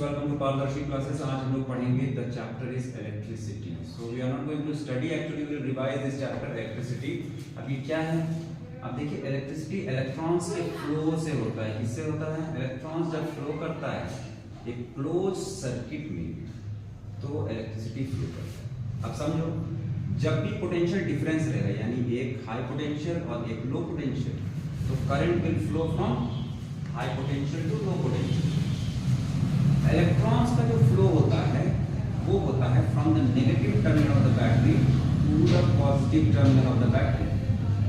Welcome to Pardarshi classes. आज हम लोग पढ़ेंगे the chapter is electricity. So we are not going to study, actually we will revise this chapter electricity. अब ये क्या है? अब देखिए electricity इलेक्ट्रॉन्स के फ्लो से होता है. किससे होता है? इलेक्ट्रॉन्स जब फ्लो करता है एक क्लोज सर्किट में तो इलेक्ट्रिसिटी फ्लो करता है. अब समझो, जब भी पोटेंशियल डिफरेंस रहेगा, यानी एक हाई पोटेंशियल और एक लो पोटेंशियल, तो current will flow from high potential to low potential. Electrons का जो फ्लो होता है वो होता है from the negative terminal of the battery to the positive terminal of the battery.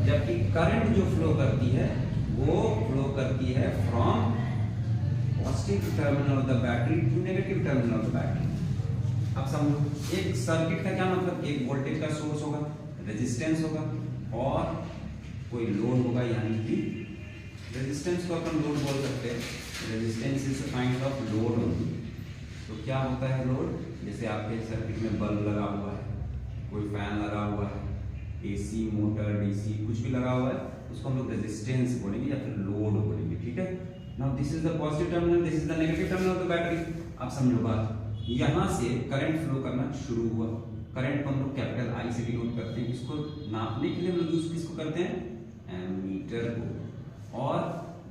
जबकि करंट जो फ्लो करती है वो फ्लो करती है from positive terminal of the battery to negative terminal of the battery. अब समझो, एक सर्किट का क्या मतलब, एक वोल्टेज का सोर्स होगा, रेजिस्टेंस होगा और कोई लोड होगा, यानी कि रेजिस्टेंस को अपन लोड बोल सकते हैं. Resistance is a kind of load only. तो क्या होता है लोड? जैसे आपके सर्किट में बल्ब लगा हुआ है, कोई फैन लगा हुआ है, एसी मोटर डीसी कुछ भी लगा हुआ है, उसको हम लोग रेजिस्टेंस बोलेंगे या फिर लोड बोलेंगे. ठीक है. Now this is the positive terminal, this is the negative terminal of the battery. अब समझो बात, यहाँ से करंट फ्लो करना शुरू हुआ. करंट को हम लोग कैपिटल आई से डिनोट करते हैं. इसको नापने के लिए हम लोग यूज किसको करते हैं? एमीटर को. और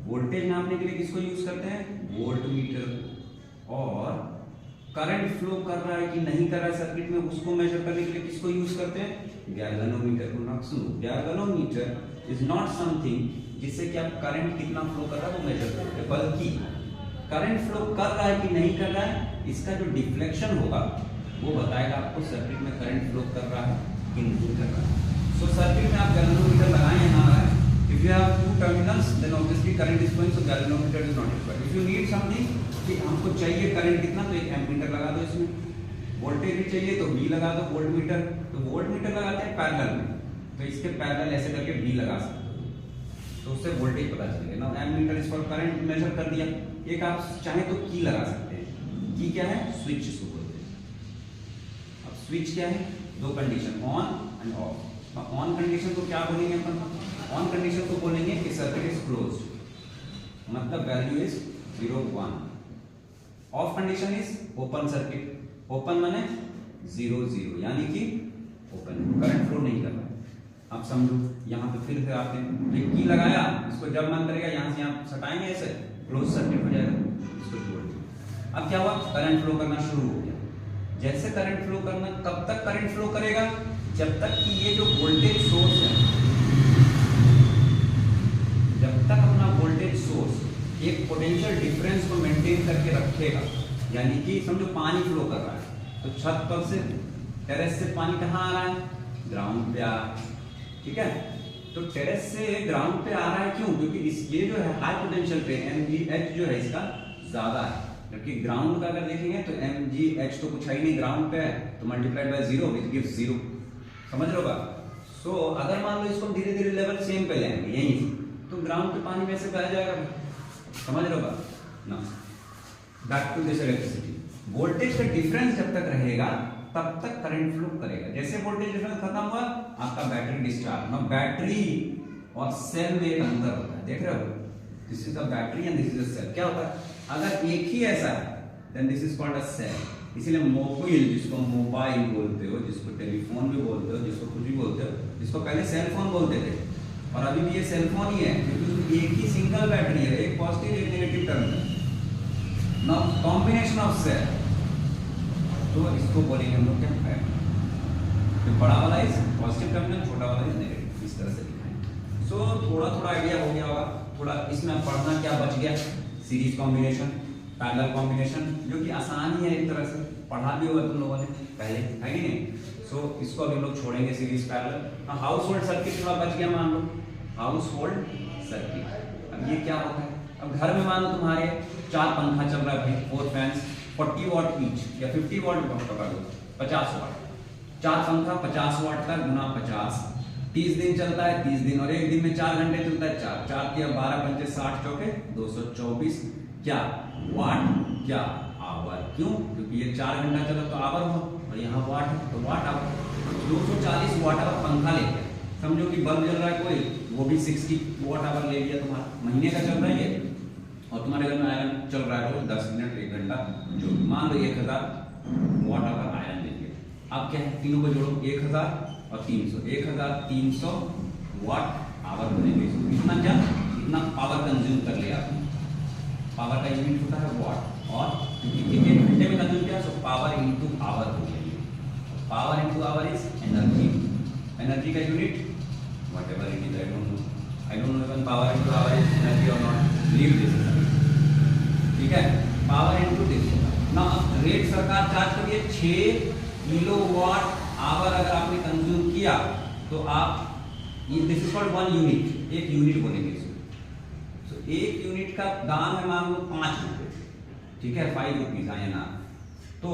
वोल्टेज नापने के लिए किसको यूज करते हैं? वोल्टमीटर को. और करंट फ्लो कर रहा है कि नहीं कर रहा है सर्किट में, उसको मेजर करने के लिए किसको यूज करते हैं? गैल्वेनोमीटर को. ना सुनो, गैल्वेनोमीटर इज नॉट समथिंग जिससे कि आप करंट कितना फ्लो कर रहा है वो मेजर करते हैं, बल्कि करंट फ्लो कर रहा है कि नहीं कर रहा है, इसका जो डिफ्लेक्शन होगा वो बताएगा आपको सर्किट में करंट फ्लो कर रहा है कि नहीं कर रहा है. सो सर्किट में आप गैल्वेनोमीटर लगाएं या ना लगाएं, if you have two terminals then obviously current is flowing, so galvanometer is not required. if you need something कि हमको चाहिए करंट कितना, तो एक एमीटर लगा दो. इसमें वोल्टेज भी चाहिए तो V लगा दो, वोल्टमीटर. तो वोल्टमीटर लगाते हैं पैरेलल में, तो इसके पैरेलल ऐसे करके V लगा सकते हो, तो उससे वोल्टेज पता चलेगा. ना एमीटर इस पर करंट मेजर कर दिया. एक आप चाहे तो की लगा सकते हैं. की क्या है? स्विच इसको बोलते हैं. अब स्विच क्या है? दो condition, on end of. On condition को क्या बोलेंगे अपन? ऑन कंडीशन को बोलेंगे कि सर्किट इज क्लोज्ड, मतलब value is 0 1. Of condition is open circuit. Open माने 0 0, यानी कि ओपन, करंट फ्लो नहीं कर रहा है. अब समझो, यहाँ पे फिर से आते हैं, ये की लगाया, इसको जब मन करेगा यहाँ से यहाँ सटाएंगे, ऐसे क्लोज सर्किट हो जाएगा, इसको छोड़ दिया. अब क्या हुआ? करंट फ्लो करना शुरू हो गया. जैसे करंट फ्लो करना, कब तक करंट फ्लो करेगा? जब तक कि ये जो वोल्टेज सोर्स है, जब तक अपना वोल्टेज सोर्स एक पोटेंशियल डिफरेंस को मेंटेन करके रखेगा. यानी कि समझो पानी फ्लो कर रहा है, तो छत पर से, टेरेस से पानी कहाँ आ रहा है? ग्राउंड पे आ रहा है. ठीक है. तो टेरेस से ग्राउंड पे आ रहा है, क्यों? क्योंकि इस ये जो है हाई पोटेंशियल पे mgh जो है इसका ज्यादा है. जबकि ग्राउंड का अगर देखेंगे तो mgh तो कुछ है ही नहीं, ग्राउंड पे है, तो मल्टीप्लाइड बाय 0 विच गिव्स 0. समझ लो बात. सो अगर मान लो इसको धीरे धीरे लेवल सेम पे लेंगे यहीं से, तो ग्राउंड पे पानी वैसे बह जाएगा. समझ लो बात ना. Back to this electricity. Voltage का डिफरेंस जब तक रहेगा तब तक करंट फ्लो करेगा. जैसे वोल्टेज डिफरेंस खत्म हुआ, आपका बैटरी डिस्चार्ज. ना बैटरी और सेल में एक अंतर होता है, देख रहे हो? This is the battery and this is the cell. क्या होता है? अगर एक ही ऐसा है then this is called a cell. इसीलिए मोबाइल, जिसको मोबाइल बोलते हो, जिसको टेलीफोन भी बोलते हो, जिसको कुछ भी बोलते हो, जिसको पहले सेल फोन बोलते थे, और अभी भी ये सेल फोन ही है, क्योंकि एक ही सिंगल बैटरी है, एक पॉजिटिव एक negative terminal. Now combination of cell, तो इसको बोलेंगे हम लोग क्या है? तो बड़ा वाला इज पॉजिटिव टर्मिनल, छोटा वाला इज नेगेटिव. इस तरह से दिखाएंगे. सो थोड़ा थोड़ा आइडिया हो गया होगा. थोड़ा इसमें पढ़ना क्या बच गया? सीरीज कॉम्बिनेशन, पैरेलल कॉम्बिनेशन, जो कि आसान ही है एक तरह से, पढ़ा भी होगा तुम लोगों ने पहले, है कि नहीं? सो इसको अभी हम लोग छोड़ेंगे series parallel. House hold circuit थोड़ा बच गया, मान लो हाउस होल्ड सर्किट. अब ये क्या होता है? अब घर में मान लो तुम्हारे 4 पंखा चल रहा है, 4 फैंस, 40 वॉट ईच या 50 वॉट पकड़ लो, 50 वॉट. 4 पंखा 50 वॉट का गुना 50, 30 दिन चलता है. 30 दिन और एक दिन में 4 घंटे चलता है. 4 4 किया 12 पंचे 60 चौके 224. क्या वाट, क्या आवर. क्यों? क्योंकि ये 4 घंटा चला तो आवर हुआ, और यहाँ वाट है तो वाट आवर. 240 वाट आवर पंखा ले गया. समझो कि बल्ब जल रहा है कोई, वो भी 60 वाट आवर ले लिया तुम्हारा. महीने का चल रहा है ये, और तुम्हारे घर में आयरन चल रहा है रोज 10 मिनट 1 घंटा जो मान लो 1000 वाट आवर आयरन लेंगे। अब क्या है, तीनों को जोड़ो, 1000 और 300, 1300 वाट आवर बनेंगे। इतना क्या, इतना पावर कंज्यूम कर लिया आपने। पावर का यूनिट होता है वाट, और क्योंकि 1 घंटे में कंज्यूम किया तो पावर इनटू आवर हो गया। Power into hour is energy. Energy का unit whatever it is, I don't know when power into hour is energy और नॉट, लीव दिस। ठीक है, पावर इनटू दिस। ना रेट सरकार चार्ज कर रही है 6 किलोवाट आवर। अगर आपने कंज्यूम किया तो आप ये this is called 1 unit, 1 unit बोलेंगे इसको। तो 1 यूनिट का दाम है मान लो 5 रुपए, ठीक है, 5 रुपीज INR। तो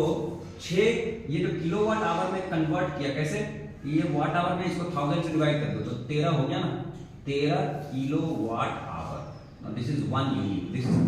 6 ये जो किलोवाट आवर में कन्वर्ट किया, कैसे, ये वाट आवर में इसको 1000 से डिवाइड कर दो तो 13 हो गया ना, 13 kilowatt hour. This is 1 unit, this is